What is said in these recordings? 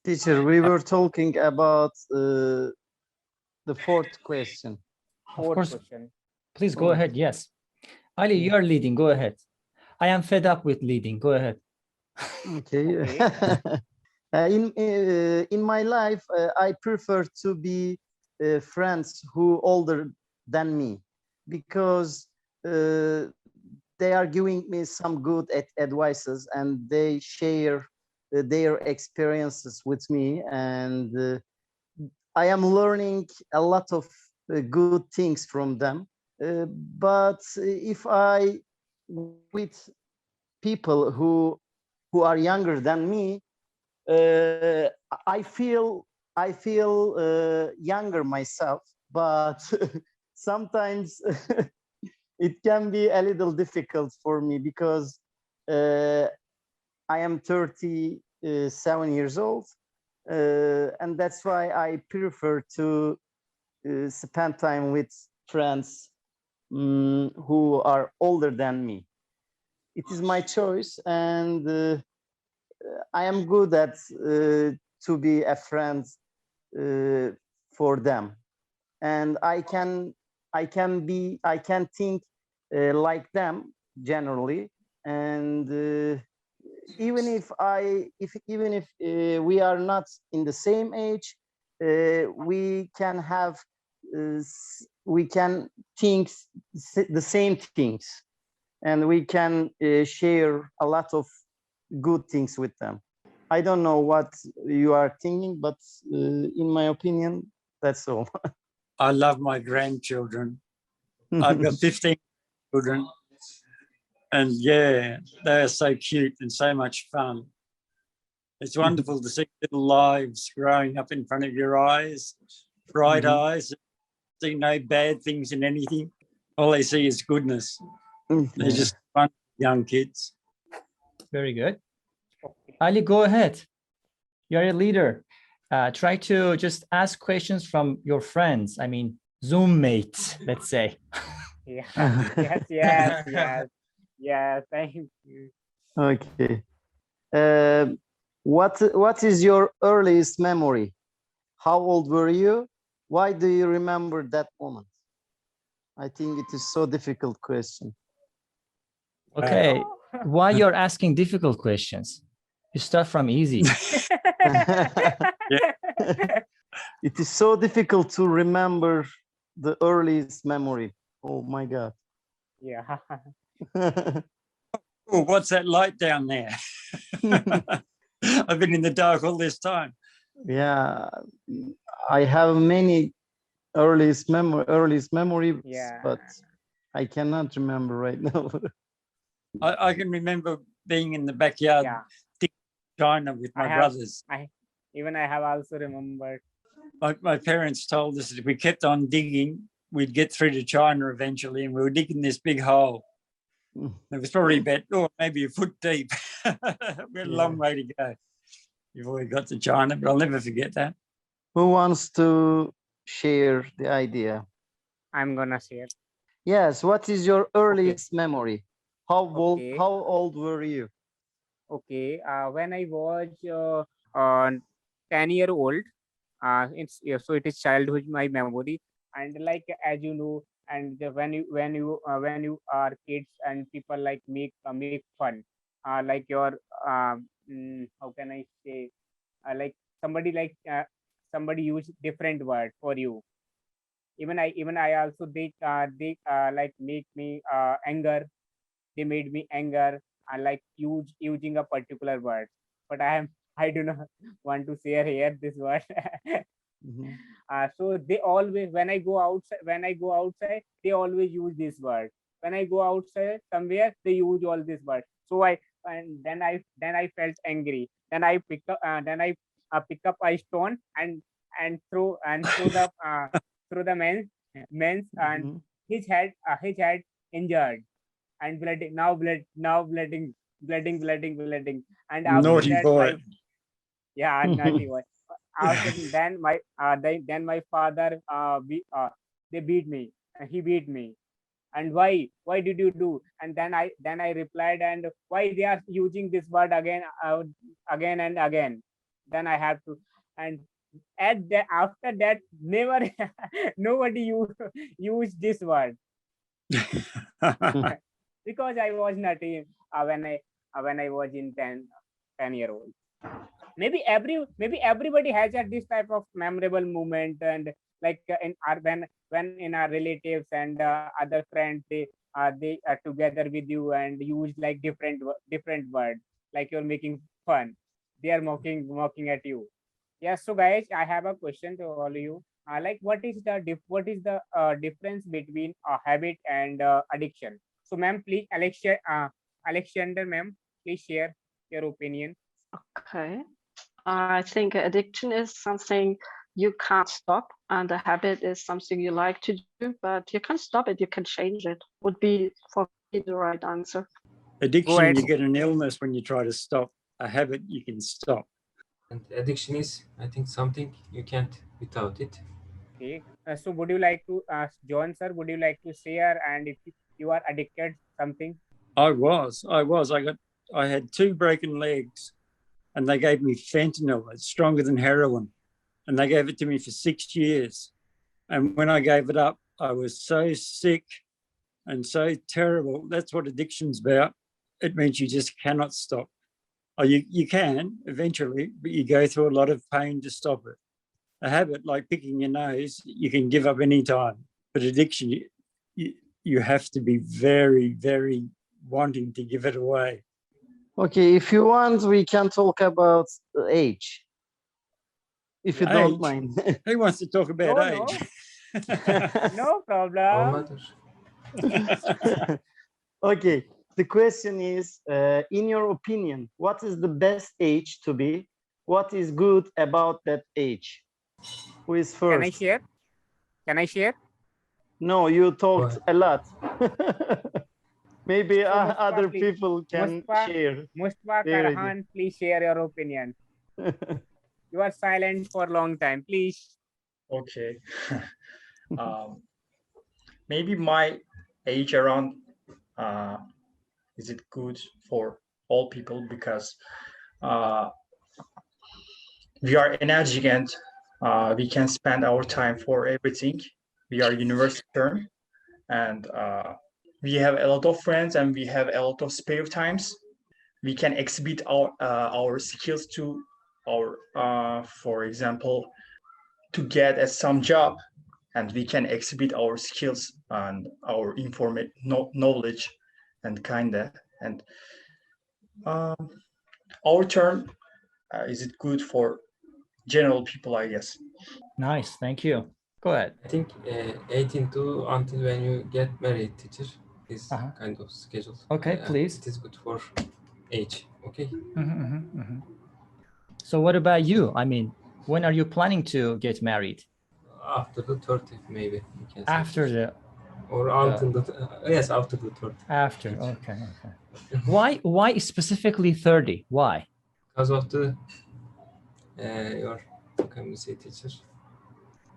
Teacher, we were talking about the fourth question. Of course. Question. Please go ahead. Yes. Ali, you are leading. Go ahead. I am fed up with leading. Go ahead. Okay. In my life, I prefer to be friends who older than me, because they are giving me some good advices, and they share their experiences with me, and I am learning a lot of good things from them. But if I with people who are younger than me, I feel younger myself, but sometimes it can be a little difficult for me, because I am 37 years old, and that's why I prefer to spend time with friends who are older than me. It is my choice, and I am good at to be a friend for them, and I can think like them generally, and even if we are not in the same age, we can have we can think the same things, and we can share a lot of good things with them. I don't know what you are thinking, but in my opinion, that's all. I love my grandchildren. I've got 15 children, and yeah, they are so cute and so much fun. It's wonderful to see little lives growing up in front of your eyes, bright eyes, see no bad things in anything. All they see is goodness. They're just fun young kids. Very good. Ali, go ahead. You're a leader. Try to just ask questions from your friends. I mean, Zoom mates, let's say. Yes. Thank you. Okay. What is your earliest memory? How old were you? Why do you remember that moment? I think it is so difficult question. Okay. Why you're asking difficult questions? You start from easy. It is so difficult to remember the earliest memory. Oh my God. Yeah. Oh, what's that light down there? I've been in the dark all this time. Yeah, I have many earliest memories, but I cannot remember right now. I can remember being in the backyard China with my brothers. I have also remembered. My parents told us that if we kept on digging, we'd get through to China eventually, and we were digging this big hole. It was probably about maybe a foot deep. We had a long way to go before we got to China, but I'll never forget that. Who wants to share the idea? I'm gonna share. Yes, what is your earliest memory? How old were you? Okay, when I was 10-year-old, so it is childhood my memory, and like as you know, and when you are kids and people like make fun, like your how can I say, like somebody use different word for you. Even I also they like make me anger. They made me anger and like using a particular word, but I do not want to share here this word. So they always, when I go outside they always use this word. When I go outside somewhere, they use all this word. So then I felt angry. Then I pick up a stone and throw the through the man's and his head injured and bleeding, bleeding. And after Naughty that, boy. naughty boy. After then my father they beat me. He beat me. And why did you do? And then I replied, and why they are using this word again and again. then I have to. And at that, after that, never nobody use this word because I was not in when I was in 10 year old. Maybe everybody has this type of memorable moment, and like in our when in our relatives and other friends, they are together with you and use like different words, like you're making fun, they are mocking at you. Yes, so guys, I have a question to all of you. Like, what is the difference between a habit and addiction? So, ma'am, please, Alexander, ma'am, please share your opinion. Okay. I think addiction is something you can't stop, and a habit is something you like to do, but you can't stop it, you can change it, would be for me the right answer. Addiction, ahead. you get an illness when you try to stop. A habit, you can stop. And addiction is, I think, something you can't without it. Okay. So, would you like to, John, sir, would you like to share, and if you are addicted something? I was. I had 2 broken legs, and they gave me fentanyl. It's stronger than heroin, and they gave it to me for 6 years. And when I gave it up, I was so sick and so terrible. That's what addiction's about. It means you just cannot stop. Or you can eventually, but you go through a lot of pain to stop it. A habit like picking your nose, you can give up any time. But addiction, you have to be very, very wanting to give it away. Okay, if you want, we can talk about age. If you don't Age? mind. Who wants to talk about No, age? No problem. Olmadır. Okay, the question is, in your opinion, what is the best age to be? What is good about that age? Who is first? Can I share? Can I share? No, you talked What? a lot. Maybe So, Mustafa, other please. people can Mustafa, share. Mustafa Their idea. Karhan, please share your opinion. You are silent for a long time. Please. Okay. um, Maybe my age around, is it good for all people, because we are energetic and we can spend our time for everything. We are university term, and we have a lot of friends and we have a lot of spare times. We can exhibit our skills to our, for example, to get some job, and we can exhibit our skills and our knowledge and kinda. And our term, is it good for general people, I guess. Nice, thank you. Go ahead. I think 18 to until when you get married, teacher, is kind of schedule. Okay, please. It is good for age. Okay. So what about you? I mean, when are you planning to get married? After the 30th, maybe. You can say. After the, Or until the yes, after the 30th. after, okay. Why specifically 30? Why? Because of the your, how can we say, teacher,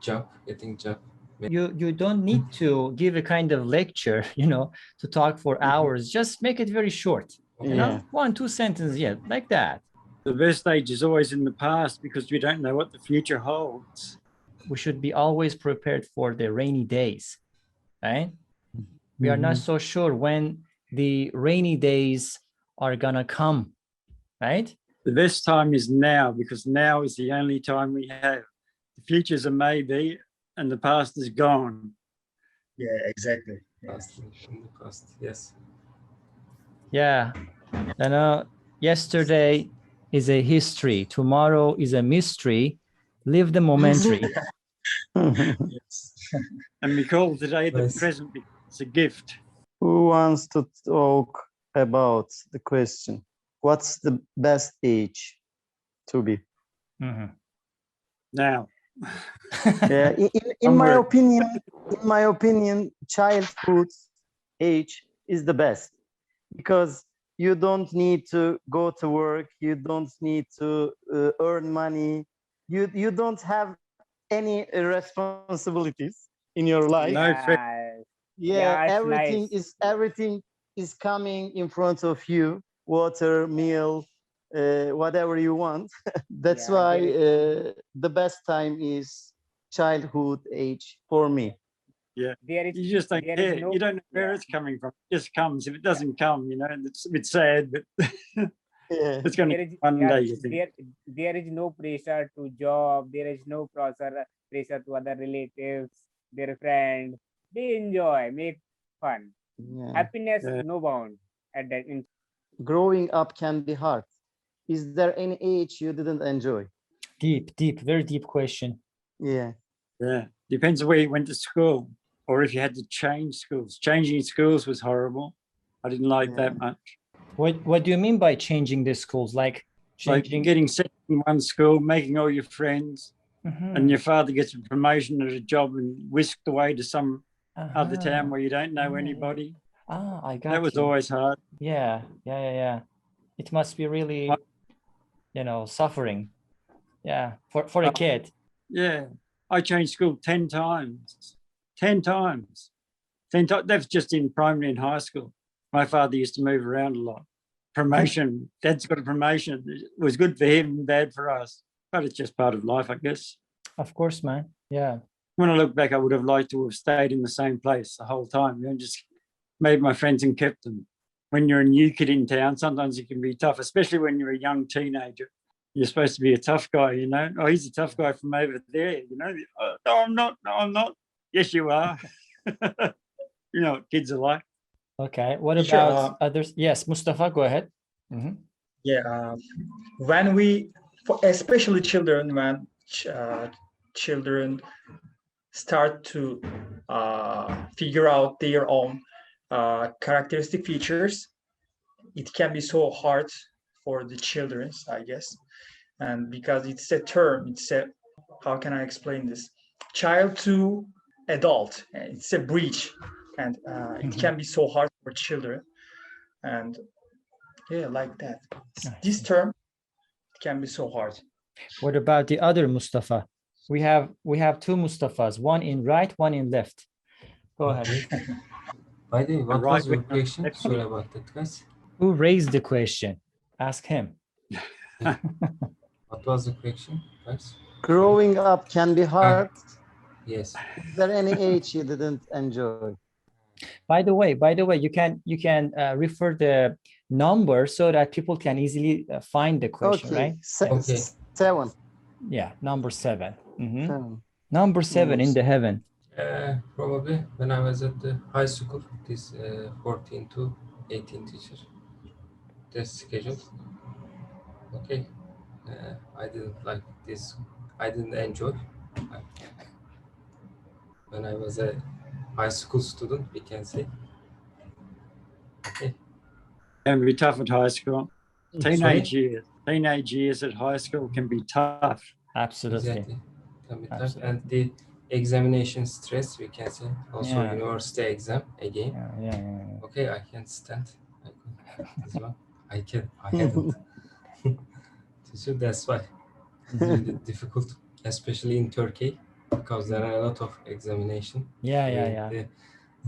job, getting job. You don't need to give a kind of lecture, to talk for hours. Just make it very short. You know, 1-2 sentences, like that. The best age is always in the past, because we don't know what the future holds. We should be always prepared for the rainy days, right? We are not so sure when the rainy days are gonna come, right? The best time is now, because now is the only time we have. The future's a maybe, and the past is gone. Yeah, exactly. Past, in the past, yes. Yeah, yesterday is a history. Tomorrow is a mystery. Live the momentary. Yes. And we call today the Nice. present, because it's a gift. Who wants to talk about the question? What's the best age to be? Now. Yeah, in my opinion, childhood age is the best, because you don't need to go to work, you don't need to earn money, you don't have any responsibilities in your life. No, Yeah, it's everything nice. is coming in front of you: water, meal, whatever you want. That's Yeah, why there the best time is childhood age for me. there is You just don't there is care. no You don't know where yeah it's coming from. It just comes. If it doesn't come, you know, it's a bit sad, but Yeah. it's going to there is one yeah day, you think. there is no pressure to job, there is no pressure to other relatives, their friend. They enjoy, make fun, Yeah. happiness Yeah. no bound at that in Growing up can be hard. Is there any age you didn't enjoy? Deep, very deep question. Yeah. Yeah. Depends on where you went to school or if you had to change schools. Changing schools was horrible. I didn't like Yeah. that much. What do you mean by changing the schools? Like Like changing? getting set in one school, making all your friends, Mhm. and your father gets a promotion at a job and whisked away to some other Uh-huh. town where you don't know Yeah. anybody. I got That was you. always hard. Yeah. It must be really, suffering. Yeah, for a Uh, kid. Yeah. I changed school 10 times. 10 times. 10 times. That's just in primary and high school. My father used to move around a lot. Promotion. Dad's got a promotion. It was good for him, bad for us. But it's just part of life, I guess. Of course, man. Yeah. When I look back, I would have liked to have stayed in the same place the whole time. You know, just made my friends and kept them. When you're a new kid in town, sometimes it can be tough, especially when you're a young teenager. You're supposed to be a tough guy, you know. Oh, he's a tough guy from over there, you know. Oh, no, I'm not. No, I'm not. Yes, you are. You know what kids are like. Okay. What Teacher, about others? Yes, Mustafa, go ahead. Mhm. Yeah, when we, especially children, when children start to figure out their own characteristic features, it can be so hard for the children, I guess. And because it's a term, how can I explain this? Child to adult, it's a bridge, and it Mhm. can be so hard for children. And yeah, like that. I This see. term can be so hard. What about the other Mustafa? We have two Mustafas, one in right, one in left. Go ahead. Okay. By the way, what Right was your wing, question? left Sorry wing. about that, guys. Who raised the question? Ask him. What was the question, guys? Sorry. Growing up can be hard. Yes. Is there any age you didn't enjoy? By the way, you can refer the number so that people can easily find the question, Okay. right? Okay. 7. Yeah, number 7. Mhm. 7. Number 7 in the heaven. Probably when I was at the high school, this 14 to 18 teacher test schedule. Okay. I didn't like this. I didn't enjoy. When I was a high school student, we can say. Okay. Can be tough at high school. Sorry? Teenage years at high school can be tough. Absolutely. Exactly. Can be tough. Absolutely. And the examination stress, we can say. Also, Yeah. university exam again. Yeah. Okay, I can't stand. This one. I hadn't. So that's why it's really difficult, especially in Turkey, because there are a lot of examination. Yeah. The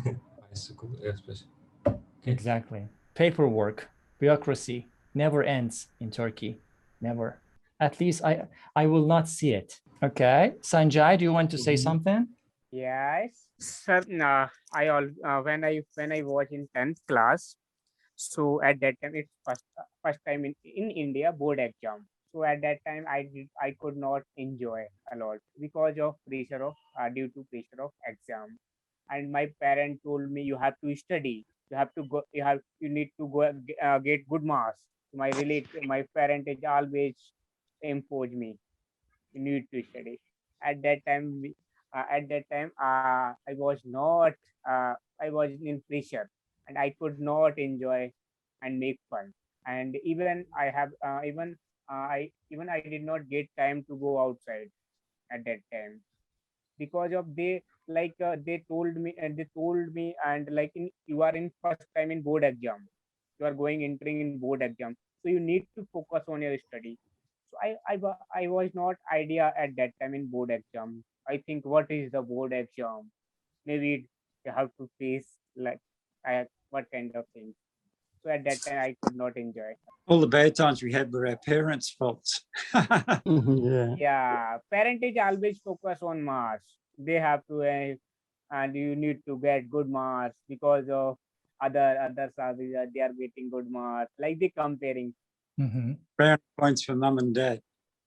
high school, especially. Exactly. Paperwork, bureaucracy never ends in Turkey. Never. At least I will not see it. Okay. Sanjay, do you want to say something? yes sir. I all when I was in 10th class, so at that time it's first time in India board exam. So at that time I could not enjoy a lot because of pressure of due to pressure of exam. And my parent told me you have to study, you have to go, you need to go get good marks. My parent is always impose me, you need to study. At that time I was not I was in pressure, and I could not enjoy and make fun. And even I have even I did not get time to go outside at that time, because of they told me and like you are in first time in board exam, you are going entering in board exam, so you need to focus on your study. So I was not idea at that time in board exam. I think what is the board exam, maybe you have to face like what kind of things. So at that time, I could not enjoy. All the bad times we had were our parents' faults. Yeah. Yeah, parentage always focus on marks. They have to, and you need to get good marks because of others are they are getting good marks. Like they comparing. Mhm. Brownie points for mum and dad.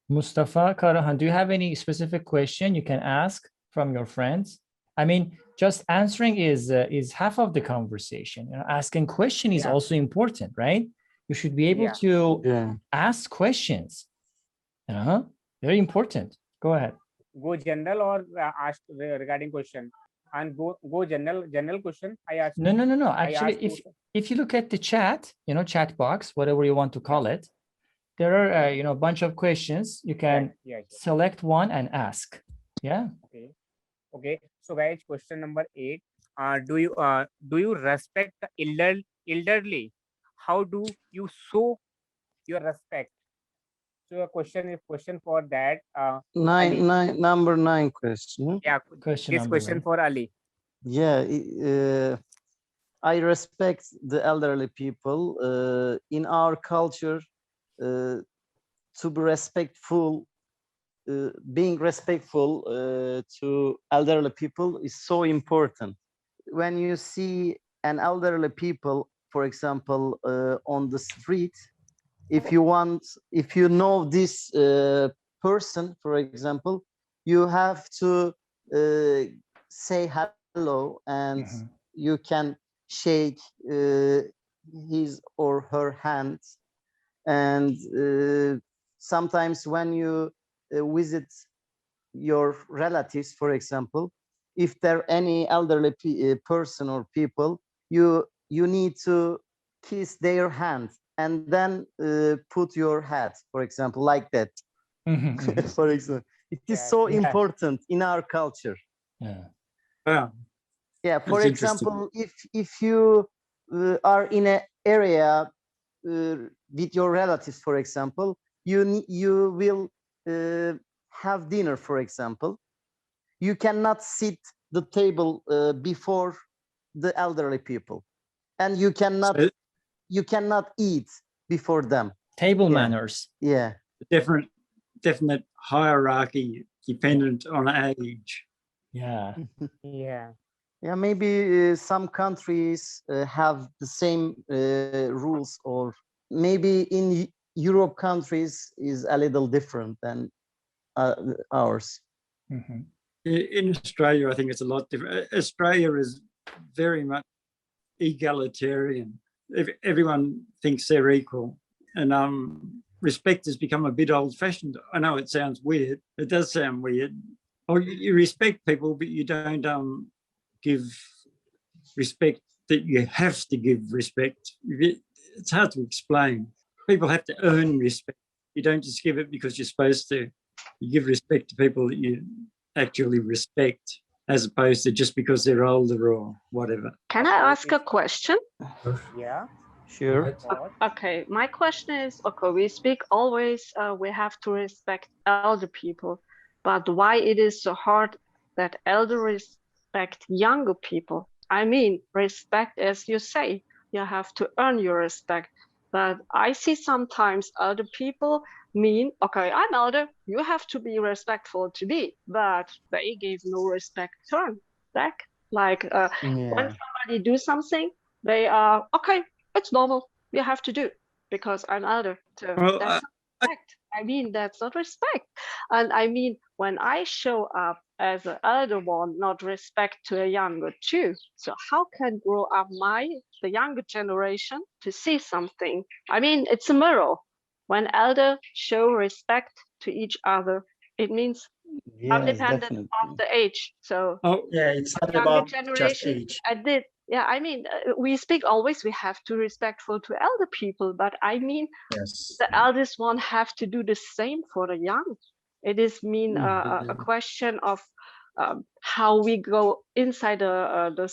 Mustafa, Karahan, do you have any specific question you can ask from your friends? I mean, just answering is half of the conversation. You know, asking question is Yeah. also important, right? You should be able Yeah. to Yeah. ask questions. Very important. Go ahead. Go general or ask regarding question, and go general question. I ask. No. I Actually, ask if you look at the chat, chat box, whatever you want to call it, there are a bunch of questions. You can yeah. select one and ask. Yeah. Okay. So guys, question number 8. Do you respect the elderly? How do you show your respect? So a question for that. Ali. Number 9 question. Yeah. Question This number question 9. for Ali. Yeah, I respect the elderly people. In our culture, to be respectful, being respectful to elderly people is so important. When you see an elderly people, for example, on the street, if you know this person, for example, you have to say hello, and Mhm. you can shake his or her hand. And sometimes when you visit your relatives, for example, if there any elderly person or people, you need to kiss their hand and then put your head, for example, like that. Mhm. For example, it is Yeah, so yeah. important in our culture. Yeah. Wow. Yeah, for That's interesting. example, if you are in an area with your relatives, for example, you will have dinner, for example, you cannot sit the table before the elderly people, and you So cannot eat before them. Table Yeah. manners. Yeah. definite hierarchy dependent on age. Yeah. Yeah. Yeah, maybe some countries have the same rules, or maybe in Europe countries is a little different than ours. Mhm. In Australia, I think it's a lot different. Australia is very much egalitarian. Everyone thinks they're equal, and respect has become a bit old-fashioned. I know it sounds weird. It does sound weird. Or you respect people, but you don't give respect that you have to give respect. It's hard to explain. People have to earn respect. You don't just give it because you're supposed to. You give respect to people that you actually respect, as opposed to just because they're older or whatever. Can I ask a question? Yeah. Sure. Right. Okay, my question is, okay, we speak always, we have to respect elder people, but why it is so hard that elder respect younger people? I mean, respect, as you say, you have to earn your respect. But I see sometimes elder people mean, okay, I'm elder, you have to be respectful to me, but they gave no respect turn back. Like when somebody do something, they are, okay, it's normal. You have to do because I'm elder. So Well, that's not respect. I mean, that's not respect. And I mean, when I show up as an elder one, not respect to a younger too. So how can grow up the younger generation to see something? I mean, it's a mirror. When elder show respect to each other, it means Yes, independent definitely. of the age. So Yeah, it's not younger about just generation age. I did. Yeah, I mean, we speak always we have to respectful to elder people, but I mean, Yes. the eldest one have to do the same for the young. It is mean a question of how we go inside the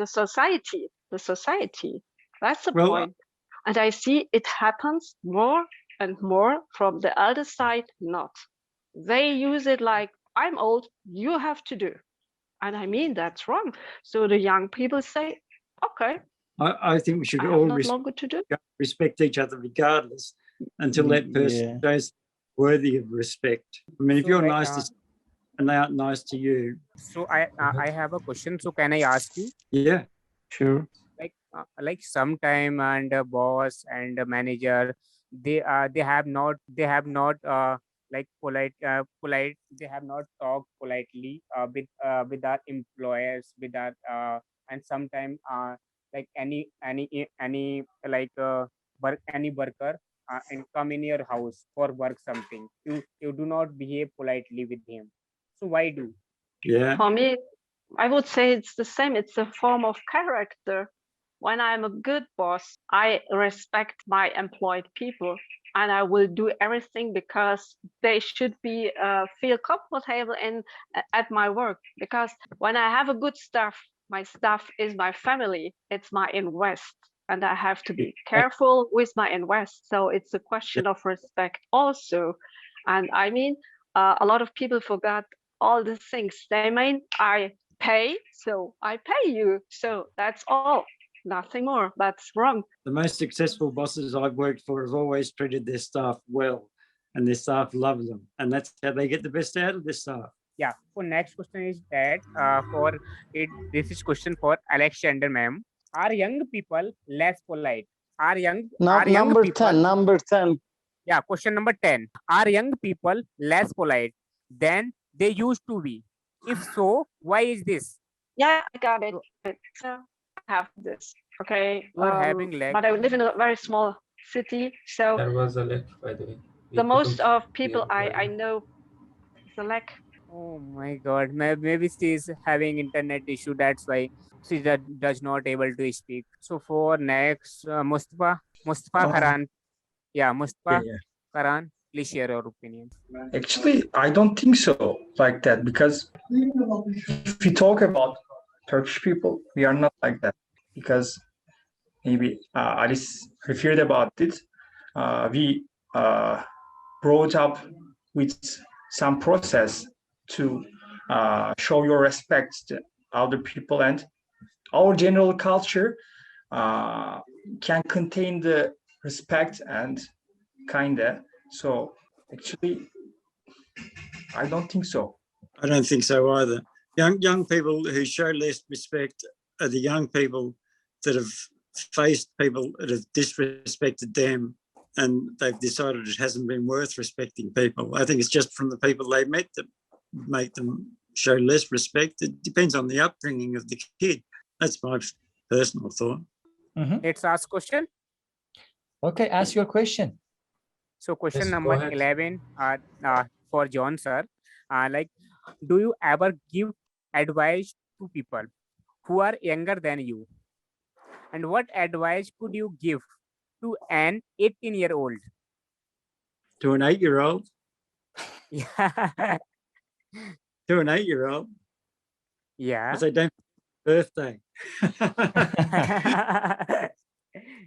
society. That's the well, point. And I see it happens more and more from the elder side. Not they use it like, I'm old, you have to do. And I mean, that's wrong. So the young people say, okay, I think we should I all have not longer to do. respect each other regardless until that person Yeah. shows worthy of respect. I mean, if So, you're like, nice to and they aren't nice to you, so I have a question. So can I ask you? yeah, Sure. Like sometime and a boss and a manager, they have not like polite, they have not talked politely with our employers, with our and sometime like any like any worker and come in your house for work something, you do not behave politely with him, so why do? yeah, For me, I would say it's the same. It's a form of character. When I'm a good boss, I respect my employed people and I will do everything because they should be feel comfortable in at my work. Because when I have a good staff, my staff is my family. It's my invest, and I have to be careful with my invest. So it's a question of respect also. And I mean, a lot of people forgot all the things. They mean I pay, so I pay you. So that's all. Nothing more. That's wrong. the most successful bosses I've worked for have always treated their staff well, and their staff love them, and that's how they get the best out of their staff. Yeah. For next question is that for it, this is question for Alexander ma'am. Are young people less polite? Are young Number people 10, number 10. Yeah, question number 10. Are young people less polite than they used to be? If so, why is this? Yeah, I got it. So I have this. Okay. You are having lag. But I live in a very small city, so There was a lack, by the way. We the most couldn't of people hear I well. know is a lack. Oh my God. Maybe she is having internet issue. That's why she does not able to speak. So for next, Mustafa Oh, Karan. Yeah, Mustafa yeah. Karan, please share your opinion. Actually, I don't think so like that, because if we talk about Turkish people, we are not like that, because maybe Alice referred about it. We brought up with some process to show your respect to other people, and our general culture can contain the respect and kinda. So actually, I don't think so. I don't think so either. Young people who show less respect are the young people that have faced people that have disrespected them, and they've decided it hasn't been worth respecting people. I think it's just from the people they met that make them show less respect. It depends on the upbringing of the kid. That's my personal thought. Mhm. Let's ask question. Okay, ask your question. So question Yes, go number ahead. 11 for John sir. Like, do you ever give advice to people who are younger than you? And what advice could you give to an 18-year-old? To an 8-year-old, Yeah. to an 8-year-old, I Yeah. say, don't birthday.